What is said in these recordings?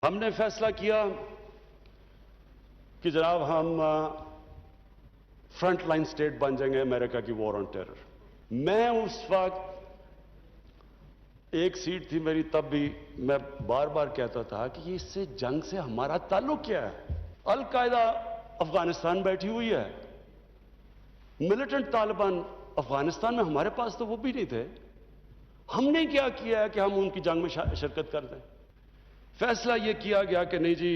ہم نے فیصلہ کیا کہ جناب ہم فرنٹ لائن سٹیٹ بن جائیں گے امریکہ کی وار آن ٹیرر۔ میں اس وقت ایک سیٹ تھی میری، تب بھی میں بار بار کہتا تھا کہ اس سے جنگ سے ہمارا تعلق کیا ہے؟ القاعدہ افغانستان بیٹھی ہوئی ہے، ملیٹنٹ طالبان افغانستان میں، ہمارے پاس تو وہ بھی نہیں تھے۔ ہم نے کیا کیا ہے کہ ہم ان کی جنگ میں شرکت کر دیں؟ فیصلہ یہ کیا گیا کہ نہیں جی،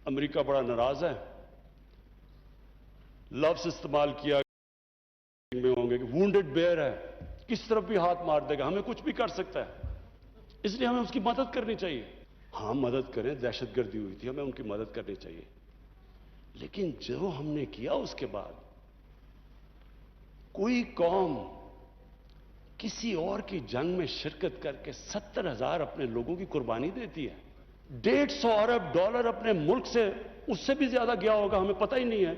امریکہ بڑا ناراض ہے، لفظ استعمال کیا میں ہوں گے کہ وونڈڈ بیئر ہے، کس طرف بھی ہاتھ مار دے گا، ہمیں کچھ بھی کر سکتا ہے، اس لیے ہمیں اس کی مدد کرنی چاہیے۔ ہاں مدد کریں، دہشت گردی ہوئی تھی، ہمیں ان کی مدد کرنی چاہیے، لیکن جو ہم نے کیا اس کے بعد، کوئی قوم کسی اور کی جنگ میں شرکت کر کے 70,000 اپنے لوگوں کی قربانی دیتی ہے، $150 ارب اپنے ملک سے، اس سے بھی زیادہ گیا ہوگا، ہمیں پتہ ہی نہیں ہے۔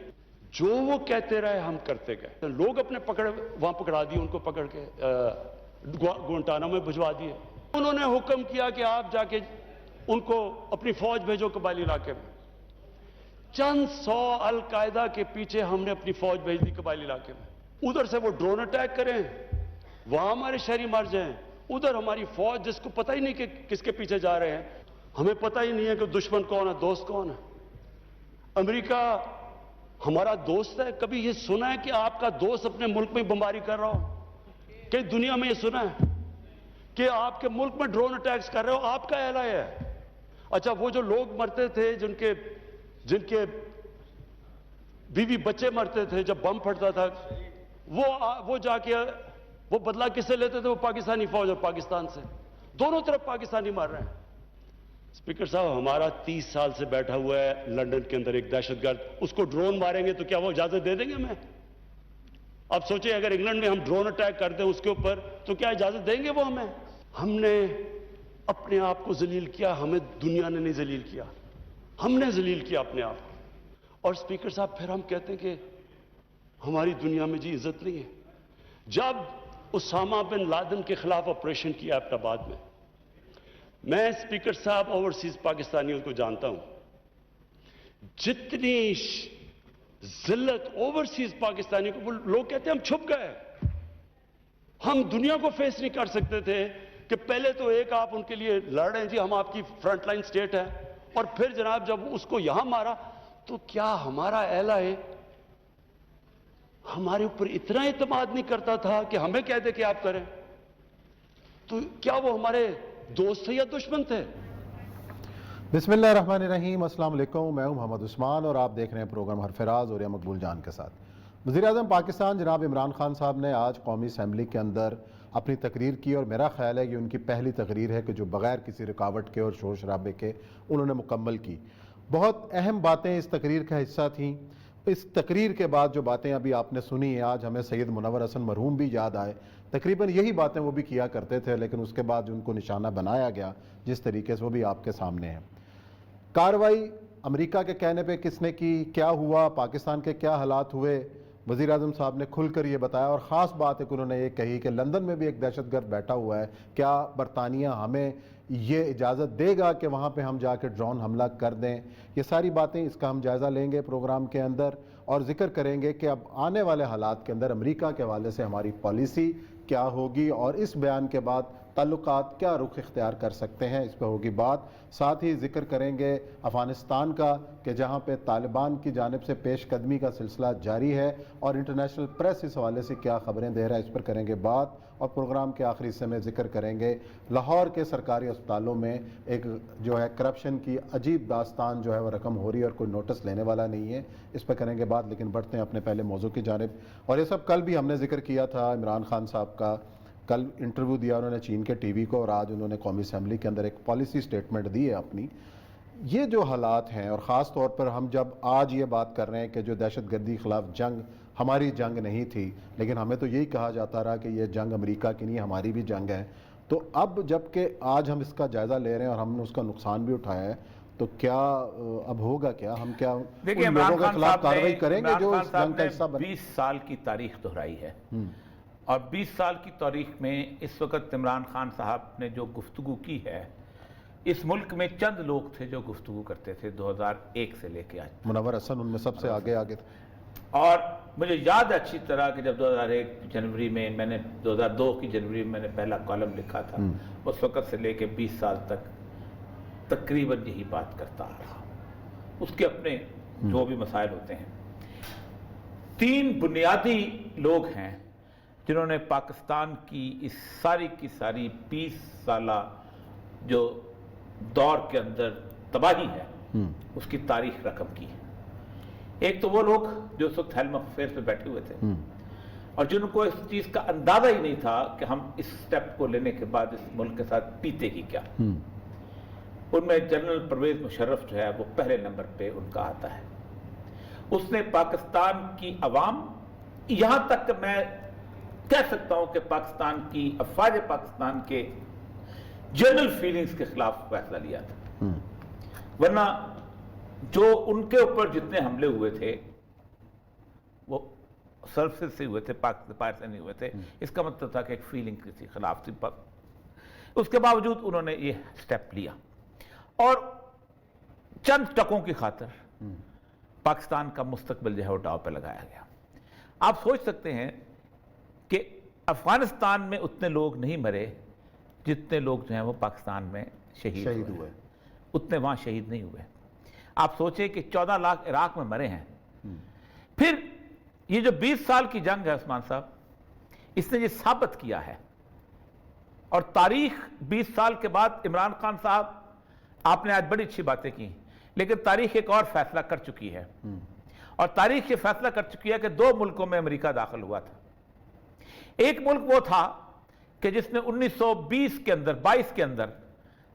جو وہ کہتے رہے ہم کرتے گئے، لوگ اپنے وہاں پکڑا دیے، ان کو پکڑ کے گوانٹانامو میں بھجوا دیے۔ انہوں نے حکم کیا کہ آپ جا کے ان کو اپنی فوج بھیجو قبائلی علاقے میں۔ چند سو القاعدہ کے پیچھے ہم نے اپنی فوج بھیج دی قبائلی علاقے میں، ادھر سے وہ ڈرون اٹیک کریں، وہاں ہمارے شہری مر جائیں، ادھر ہماری فوج جس کو پتہ ہی نہیں کہ کس کے پیچھے جا رہے ہیں، ہمیں پتہ ہی نہیں ہے کہ دشمن کون ہے، دوست کون ہے۔ امریکہ ہمارا دوست ہے؟ کبھی یہ سنا ہے کہ آپ کا دوست اپنے ملک میں بمباری کر رہا ہو؟ کہ دنیا میں یہ سنا ہے کہ آپ کے ملک میں ڈرون اٹیکس کر رہے ہو؟ آپ کا اعلان ہے۔ اچھا، وہ جو لوگ مرتے تھے، جن کے بیوی بچے مرتے تھے جب بم پھٹتا تھا، وہ جا کے وہ بدلہ کس سے لیتے تھے؟ وہ پاکستانی فوج اور پاکستان سے، دونوں طرف پاکستانی مر رہے ہیں۔ اسپیکر صاحب، ہمارا 30 سال سے بیٹھا ہوا ہے لندن کے اندر ایک دہشت گرد، اس کو ڈرون ماریں گے تو کیا وہ اجازت دے دیں گے ہمیں؟ اب سوچیں اگر انگلینڈ میں ہم ڈرون اٹیک کر دیں اس کے اوپر تو کیا اجازت دیں گے وہ ہمیں؟ ہم نے اپنے آپ کو ذلیل کیا، ہمیں دنیا نے نہیں ذلیل کیا، ہم نے ذلیل کیا اپنے آپ کو۔ اور اسپیکر صاحب پھر ہم کہتے ہیں کہ ہماری دنیا میں جی عزت نہیں ہے۔ جب اسامہ بن لادن کے خلاف آپریشن کیا ایبٹ آباد میں اسپیکر صاحب اوورسیز پاکستانیوں کو جانتا ہوں، جتنی ذلت اوورسیز پاکستانیوں کو، لوگ کہتے ہیں ہم چھپ گئے، ہم دنیا کو فیس نہیں کر سکتے تھے کہ پہلے تو ایک آپ ان کے لیے لڑ رہے ہیں جی ہم آپ کی فرنٹ لائن سٹیٹ ہے، اور پھر جناب جب اس کو یہاں مارا تو کیا ہمارا اہلا ہے ہمارے اوپر اتنا اعتماد نہیں کرتا تھا کہ ہمیں کہہ دے کہ آپ کریں؟ تو کیا وہ ہمارے دوست تھے یا دشمن تھے؟ بسم اللہ الرحمن الرحیم۔ السلام علیکم، میں ہوں محمد عثمان اور آپ دیکھ رہے ہیں پروگرام حرفراز اور مقبول جان کے ساتھ۔ وزیر اعظم پاکستان جناب عمران خان صاحب نے آج قومی اسمبلی کے اندر اپنی تقریر کی، اور میرا خیال ہے کہ ان کی پہلی تقریر ہے کہ جو بغیر کسی رکاوٹ کے اور شور شرابے کے انہوں نے مکمل کی۔ بہت اہم باتیں اس تقریر کا حصہ تھیں۔ اس تقریر کے بعد جو باتیں ابھی آپ نے سنی ہیں، آج ہمیں سید منور حسن مرحوم بھی یاد آئے، تقریباً یہی باتیں وہ بھی کیا کرتے تھے، لیکن اس کے بعد ان کو نشانہ بنایا گیا جس طریقے سے، وہ بھی آپ کے سامنے ہیں۔ کارروائی امریکہ کے کہنے پہ کس نے کی، کیا ہوا، پاکستان کے کیا حالات ہوئے، وزیر اعظم صاحب نے کھل کر یہ بتایا، اور خاص بات ہے کہ انہوں نے یہ کہی کہ لندن میں بھی ایک دہشت گرد بیٹھا ہوا ہے، کیا برطانیہ ہمیں یہ اجازت دے گا کہ وہاں پہ ہم جا کے ڈرون حملہ کر دیں؟ یہ ساری باتیں، اس کا ہم جائزہ لیں گے پروگرام کے اندر، اور ذکر کریں گے کہ اب آنے والے حالات کے اندر امریکہ کے حوالے سے ہماری پالیسی کیا ہوگی، اور اس بیان کے بعد تعلقات کیا رخ اختیار کر سکتے ہیں، اس پہ ہوگی بات۔ ساتھ ہی ذکر کریں گے افغانستان کا کہ جہاں پہ طالبان کی جانب سے پیش قدمی کا سلسلہ جاری ہے، اور انٹرنیشنل پریس اس حوالے سے کیا خبریں دے رہا ہے، اس پر کریں گے بات۔ اور پروگرام کے آخری حصے میں ذکر کریں گے لاہور کے سرکاری اسپتالوں میں ایک جو ہے کرپشن کی عجیب داستان جو ہے وہ رقم ہو رہی ہے، اور کوئی نوٹس لینے والا نہیں ہے، اس پہ کریں گے بات۔ لیکن بڑھتے ہیں اپنے پہلے موضوع کی جانب، اور یہ سب کل بھی ہم نے ذکر کیا تھا عمران خان صاحب کا۔ کل انٹرویو دیا انہوں نے چین کے ٹی وی کو، اور آج انہوں نے قومی اسمبلی کے اندر ایک پالیسی سٹیٹمنٹ دی ہے اپنی۔ یہ جو حالات ہیں، اور خاص طور پر ہم جب آج یہ بات کر رہے ہیں کہ جو دہشت گردی خلاف جنگ ہماری جنگ نہیں تھی، لیکن ہمیں تو یہی کہا جاتا رہا کہ یہ جنگ امریکہ کی نہیں، ہماری بھی جنگ ہے، تو اب جب کہ آج ہم اس کا جائزہ لے رہے ہیں اور ہم نے اس کا نقصان بھی اٹھایا ہے، تو کیا اب ہوگا؟ کیا ہم کیا ان لوگوں کے خلاف کارروائی کریں گے جو اس جنگ کا حصہ بنے؟ 20 سال کی تاریخ دہرائی ہے، اور 20 سال کی تاریخ میں اس وقت عمران خان صاحب نے جو گفتگو کی ہے، اس ملک میں چند لوگ تھے جو گفتگو کرتے تھے 2001 سے لے کے آج، منور حسن ان میں سب سے آگے آگے تھے. اور مجھے یاد ہے اچھی طرح کہ جب 2001 جنوری میں میں نے 2002 کی جنوری میں نے پہلا کالم لکھا تھا، اس وقت سے لے کے 20 سال تک تقریباً یہی بات کرتا آ رہا. اس کے اپنے جو بھی مسائل ہوتے ہیں. 3 بنیادی لوگ ہیں جنہوں نے پاکستان کی اس ساری کی ساری 20 سالہ جو دور کے اندر تباہی ہے اس کی تاریخ رقم کی ہے. ایک تو وہ لوگ جو اس وقت ہیلم آف افیئرز پہ بیٹھے ہوئے تھے اور جن کو اس چیز کا اندازہ ہی نہیں تھا کہ ہم اس سٹیپ کو لینے کے بعد اس ملک کے ساتھ پیتے ہی کیا. ان میں جنرل پرویز مشرف جو ہے وہ پہلے نمبر پہ ان کا آتا ہے. اس نے پاکستان کی عوام، یہاں تک کہ میں کہہ سکتا ہوں کہ پاکستان کی افواج پاکستان کے جنرل فیلنگز کے خلاف فیصلہ لیا تھا. ورنہ جو ان کے اوپر جتنے حملے ہوئے تھے وہ سرفس سے ہوئے تھے، پاکستان سے نہیں ہوئے تھے. اس کا مطلب تھا کہ ایک فیلنگ کسی خلاف تھی. اس کے باوجود انہوں نے یہ سٹیپ لیا اور چند ٹکوں کی خاطر پاکستان کا مستقبل جو ہے وہ داؤ پہ لگایا گیا. آپ سوچ سکتے ہیں کہ افغانستان میں اتنے لوگ نہیں مرے جتنے لوگ جو ہیں وہ پاکستان میں شہید ہوئے. اتنے وہاں شہید نہیں ہوئے. آپ سوچیں کہ 14 لاکھ عراق میں مرے ہیں. پھر یہ جو 20 سال کی جنگ ہے عثمان صاحب، اس نے یہ ثابت کیا ہے، اور تاریخ 20 سال کے بعد عمران خان صاحب آپ نے آج بڑی اچھی باتیں کی، لیکن تاریخ ایک اور فیصلہ کر چکی ہے. اور تاریخ یہ فیصلہ کر چکی ہے کہ 2 ملکوں میں امریکہ داخل ہوا تھا. ایک ملک وہ تھا کہ جس نے 1920 کے اندر 22 کے اندر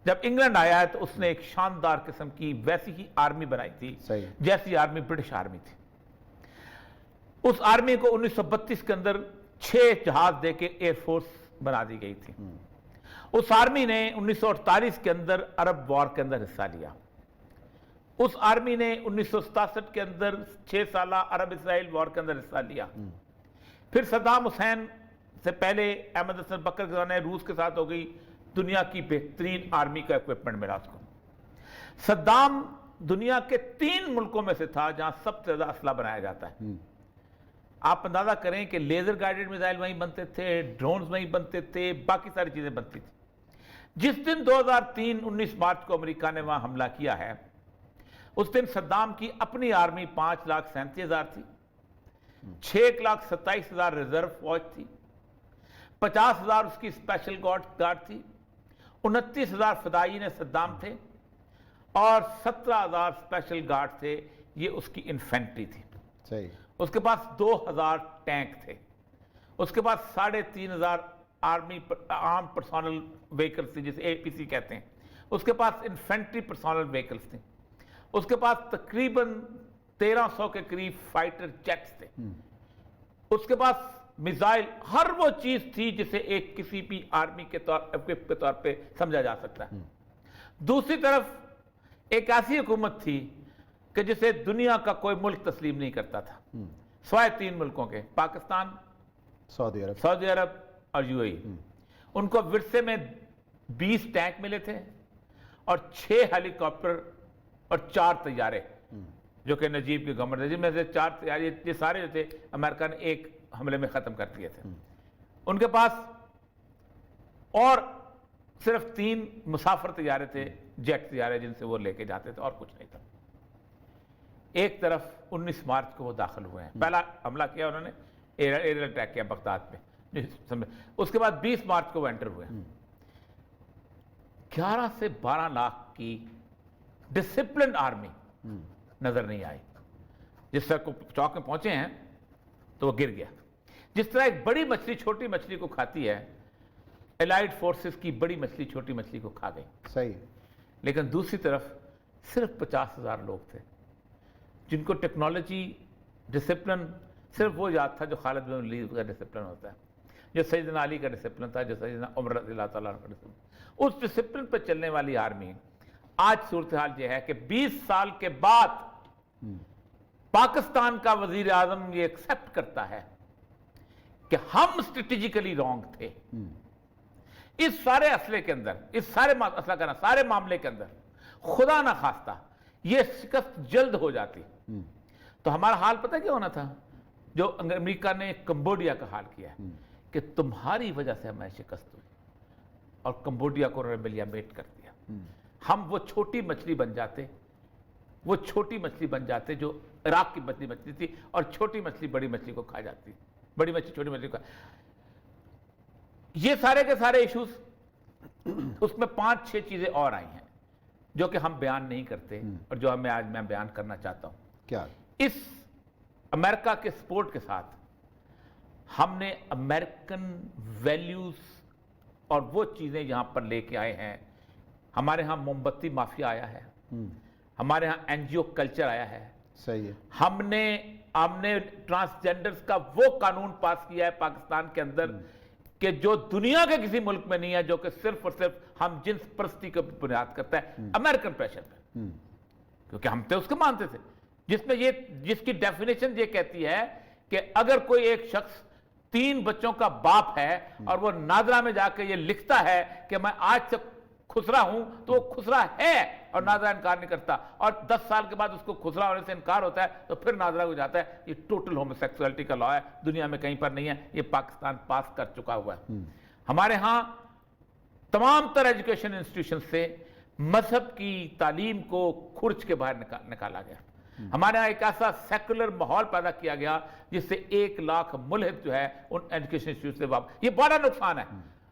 جب انگلینڈ آیا ہے تو اس نے ایک شاندار قسم کی ویسی ہی آرمی بنائی تھی جیسی آرمی برٹش آرمی تھی. اس آرمی کو 1932 کے اندر 6 جہاز دے کے ایئر فورس بنا دی گئی تھی. اس آرمی نے 1948 کے اندر عرب وار کے اندر حصہ لیا. اس آرمی نے 1967 کے اندر 6 سالہ عرب اسرائیل وار کے اندر حصہ لیا. پھر صدام حسین سے پہلے احمد حسن بکر کے زمانے روس کے ساتھ ہو گئی دنیا کی بہترین آرمی کا ایکوپمنٹ ملا اس کو. صدام دنیا کے 3 ملکوں میں سے تھا جہاں سب سے زیادہ اسلحہ بنایا جاتا ہے. آپ اندازہ کریں کہ لیزر گائیڈڈ میزائل وہیں بنتے تھے، ڈرونز وہیں بنتے تھے، باقی ساری چیزیں بنتی تھیں. جس دن 2003 19 مارچ کو امریکہ نے وہاں حملہ کیا ہے، اس دن صدام کی اپنی آرمی 5,37,000 تھی، 6,27,000 ریزرو فوج تھی، 50,000 اس کی اسپیشل گارڈ تھی، 29,000 فدائین صدام تھے اور 17,000 اسپیشل گارڈ تھے. یہ اس کی انفینٹری تھی. صحیح. اس کے پاس 2,000 ٹینک تھے. اس کے پاس 3,500 آرمی آرم پرسونل وہیکلز تھے جسے APC کہتے ہیں. اس کے پاس انفینٹری پرسونل وہیکلز تھے. اس کے پاس تقریباً 1,300 کے قریب فائٹر جیٹس تھے. اس کے پاس میزائل، ہر وہ چیز تھی جسے ایک کسی بھی آرمی کے طور پہ سمجھا جا سکتا ہے. دوسری طرف ایک ایسی حکومت تھی کہ جسے دنیا کا کوئی ملک تسلیم نہیں کرتا تھا سوائے 3 ملکوں کے، پاکستان، سعودی عرب اور UAE. ان کو ورثے میں 20 ٹینک ملے تھے اور 6 ہیلی کاپٹر اور 4 طیارے جو کہ نجیب کے گورنر، جن میں سے 4 طیارے یہ سارے جو تھے امریکہ نے ایک حملے میں ختم کر دیے تھے. ان کے پاس اور صرف 3 مسافر طیارے تھے، جیٹ طیارے، جن سے وہ لے کے جاتے تھے، اور کچھ نہیں تھا. ایک طرف 19 مارچ کو وہ داخل ہوئے ہیں. پہلا حملہ کیا انہوں نے، ایئر اٹیک کیا بغداد پہ. اس کے بعد 20 مارچ کو وہ انٹر ہوئے. 11 سے 12 لاکھ کی ڈسپلن آرمی نظر نہیں آئی. جس طرح کو چوک میں پہنچے ہیں تو وہ گر گیا. جس طرح ایک بڑی مچھلی چھوٹی مچھلی کو کھاتی ہے، الائیڈ فورسز کی بڑی مچھلی چھوٹی مچھلی کو کھا گئی. صحیح. لیکن دوسری طرف صرف 50,000 لوگ تھے جن کو ٹیکنالوجی، ڈسپلن صرف وہ یاد تھا جو خالد بن ولید کا ڈسپلن ہوتا ہے، جو سیدنا علی کا ڈسپلن تھا، جو سیدنا عمر رضی اللہ تعالیٰ کا ڈسپلن. اس ڈسپلن پہ چلنے والی آرمی آج صورتحال یہ ہے کہ 20 سال کے بعد پاکستان کا وزیر اعظم یہ ایکسپٹ کرتا ہے کہ ہم اسٹریٹجیکلی رانگ تھے. اس سارے اسلحے کے اندر، اس سارے اسلحہ کہنا سارے معاملے کے اندر خدا نہ خواستہ یہ شکست جلد ہو جاتی تو ہمارا حال پتہ کیا ہونا تھا؟ جو امریکہ نے کمبوڈیا کا حال کیا ہے کہ تمہاری وجہ سے ہمیں شکست ہوئی، اور کمبوڈیا کو انہوں نے ملیا میٹ کر دیا۔ ہم وہ چھوٹی مچھلی بن جاتے، وہ چھوٹی مچھلی بن جاتے جو عراق کی مچھلی تھی، اور چھوٹی مچھلی بڑی مچھلی کو کھا جاتی، بڑی مچھلی چھوٹی مچھلی کو۔ یہ سارے کے سارے ایشوز، اس میں 5-6 چیزیں اور آئی ہیں جو کہ ہم بیان نہیں کرتے، اور جو آج میں بیان کرنا چاہتا ہوں۔ کیا؟ اس امریکہ کے سپورٹ کے ساتھ ہم نے امریکن ویلیوز اور وہ چیزیں یہاں پر لے کے آئے ہیں۔ ہمارے ہاں موم بتی مافیا آیا ہے، ہمارے ہاں این جی او کلچر آیا ہے، صحیح ہے۔ ہم نے ٹرانسجینڈرز کا وہ قانون پاس کیا ہے پاکستان کے اندر کہ جو دنیا کے کسی ملک میں نہیں ہے، جو کہ صرف اور صرف ہم جنس پرستی کو بنیاد کرتا ہے امریکن پریشر پہ، کیونکہ ہم تو اس کو مانتے تھے، جس کی ڈیفینیشن یہ کہتی ہے کہ اگر کوئی ایک شخص 3 بچوں کا باپ ہے اور وہ نادرا میں جا کے یہ لکھتا ہے کہ میں آج سے خسرا ہوں، تو وہ خسرا ہے اور نادرا انکار نہیں کرتا، اور 10 سال کے بعد اس کو خسرا ہونے سے انکار ہوتا ہے تو پھر نادرا کو جاتا ہے۔ یہ ٹوٹل ہومو سیکسولیٹی کا لا ہے، دنیا میں کہیں پر نہیں ہے، یہ پاکستان پاس کر چکا ہوا ہے۔ ہمارے ہاں تمام تر ایجوکیشن انسٹیٹیوشن سے مذہب کی تعلیم کو کھرچ کے باہر نکالا گیا۔ ہمارے ہاں ایک ایسا سیکولر ماحول پیدا کیا گیا جس سے 1 لاکھ ملحد جو ہے ان ایجوکیشن انسٹیٹیوٹ سے واپس۔ یہ بڑا نقصان ہے۔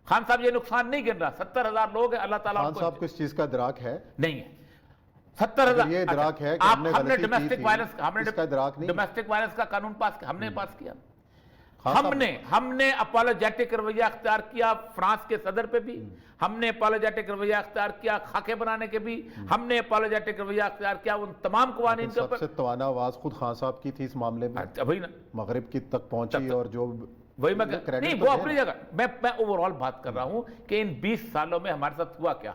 خان صاحب یہ نقصان نہیں گن رہا، 70,000 لوگ ہیں، اللہ تعالیٰ خان صاحب کو اس چیز کا ادراک ہے؟ نہیں ہے۔ 70,000 یہ ادراک ہے کہ ہم نے ڈومیسٹک وائلنس، اس کا ادراک نہیں؟ ڈومیسٹک وائلنس کا قانون پاس کیا، ہم نے پاس کیا۔ ہم نے اپولوجیٹک رویہ اختیار کیا فرانس کے صدر پہ بھی، ہم نے اپولوجیٹک رویہ اختیار کیا خاکے بنانے کے بھی، ہم نے اپولوجیٹک رویہ اختیار کیا ان تمام قوانین کے اوپر۔ سب سے توانا آواز خود خان صاحب کی تھی اس معاملے میں، وہی نا، مغرب کی تک پہنچی، اور جو وہی میں نہیں، وہ اپنی جگہ، میں اوور آل بات کر رہا ہوں کہ ان 20 سالوں میں ہمارے ساتھ ہوا کیا۔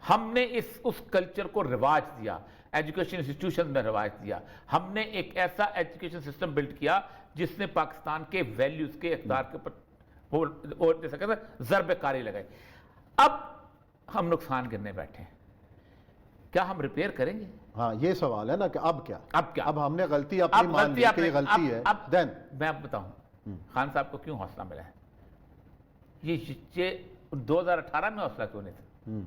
ہم نے اس کلچر کو رواج دیا، ایجوکیشن انسٹیٹیوشن میں رواج دیا، ہم نے ایک ایسا ایجوکیشن سسٹم بلڈ کیا جس نے پاکستان کے ویلیوز کے اقدار کے اوپر جیسا کہتے ہیں ضرب کاری لگائی۔ اب ہم نقصان گرنے بیٹھے ہیں، کیا ہم ریپیئر کریں گے؟ ہاں یہ سوال ہے نا کہ اب کیا؟ اب ہم نے غلطی اپنی مان لی کہ یہ غلطی ہے، دین میں اب بتاؤں خان صاحب کو کیوں حوصلہ ملا ہے۔ یہ 2018 میں حوصلہ کیوں نہیں تھا؟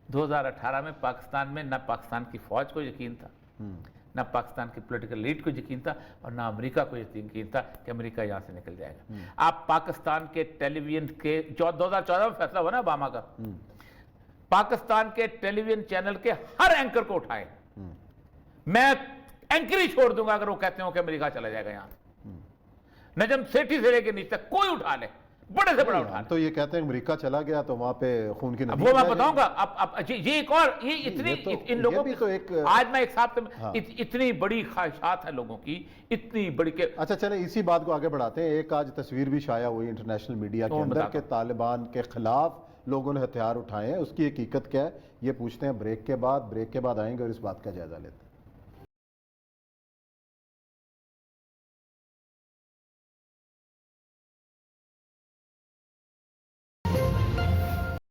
2018 میں پاکستان میں نہ پاکستان کی فوج کو یقین تھا، نہ پاکستان کی پولیٹیکل لیڈ کو یقین تھا، اور نہ امریکہ کو یقین تھا کہ امریکہ یہاں سے نکل جائے گا۔ آپ پاکستان کے ٹیلی ویژن کے 2014 میں فیصلہ ہوا نا اوباما کا، پاکستان کے ٹیلی ویژن چینل کے ہر اینکر کو اٹھائیں، میں اینکر ہی چھوڑ دوں گا اگر وہ کہتے ہوں کہ امریکہ چلا جائے گا یہاں سے۔ نجم سیٹھی سے لے کے نیچے تک کوئی اٹھا لے، بڑے سے بڑا اٹھا لے۔ تو یہ کہتے ہیں امریکہ چلا گیا تو وہاں پہ خون کی ندی، وہ میں بتاؤں گا۔ اب یہ ایک اور، یہ اتنی ان لوگوں کی، آج میں ایک صاحب سے اتنی بڑی خواہشات ہیں لوگوں کی، اتنی بڑی کہ اچھا چلیں اسی بات کو آگے بڑھاتے ہیں۔ ایک آج تصویر بھی شائع ہوئی انٹرنیشنل میڈیا کے اندر کہ طالبان کے خلاف لوگوں نے ہتھیار اٹھائے ہیں، اس کی حقیقت کیا ہے یہ پوچھتے ہیں بریک کے بعد آئیں گے اور اس بات کا جائزہ لیتے ہیں۔